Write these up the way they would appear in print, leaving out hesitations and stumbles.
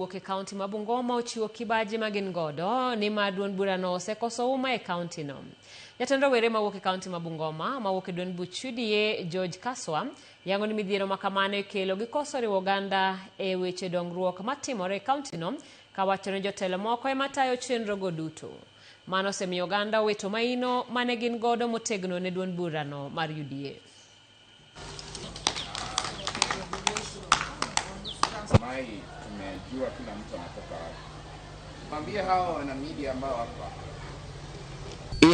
Wuoke County ma Bungoma ochiwo kibaji magin godo ni maduon burano osekoso uma e county no. Jatend rowere ma wuoke County ma Bungoma ma wuoke duond buch UDA George Kaswa yango ni midhiero makamano kelo gi koso riwo oganda e weche dongruok matimore e county no kawacho ni jotelo moko ema tayo chenro go duto. Mano semiyo oganda weto maino mane gin godo motegno ne duond burano mar UDA. Mai tumejua kila mtu anatoka wapi. Mwambie hao wana media ambao hapa.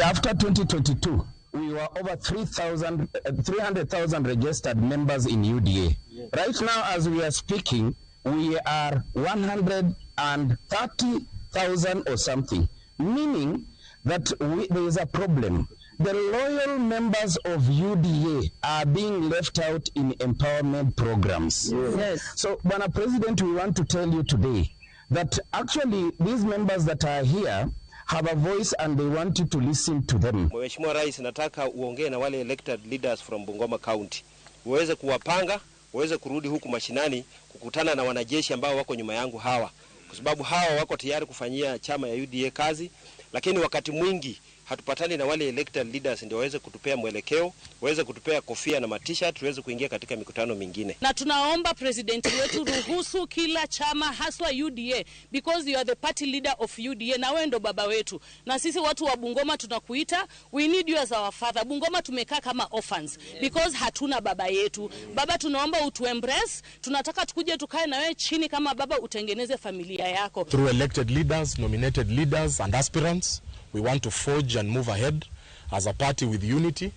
After 2022, we were over 300,000 registered members in UDA. Yes. Right now, as we are speaking, we are 130,000 or something, meaning that there is a problem. The loyal members of UDA are being left out in empowerment programs. Yes. So, Bwana President, we want to tell you today that actually these members that are here have a voice and they want you to listen to them. Mheshimiwa Rais, nataka uongee na wale elected leaders from Bungoma County. Uweze kuwapanga, uweze kurudi huku mashinani kukutana na wanajeshi ambao wako nyuma yangu hawa. Kwa sababu hawa wako tayari kufanyia chama ya UDA kazi, lakini wakati mwingi hatupatani na wale elected leaders ndio waweze kutupea mwelekeo, waweze kutupea kofia na t-shirt, tuweze kuingia katika mikutano mingine. Na tunaomba president wetu ruhusu kila chama haswa UDA because you are the party leader of UDA na wewe ndo baba wetu. Na sisi watu wa Bungoma tunakuita, we need you as our father. Bungoma tumekaa kama orphans because hatuna baba yetu. Baba, tunaomba utu embrace, tunataka tukuje tukae na wewe chini kama baba, utengeneze familia yako. Through elected leaders, nominated leaders and aspirants, we want to forge and move ahead as a party with unity.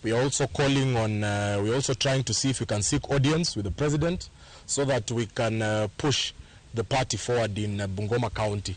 We are also calling on, we are also trying to see if we can seek audience with the president so that we can push the party forward in Bungoma County.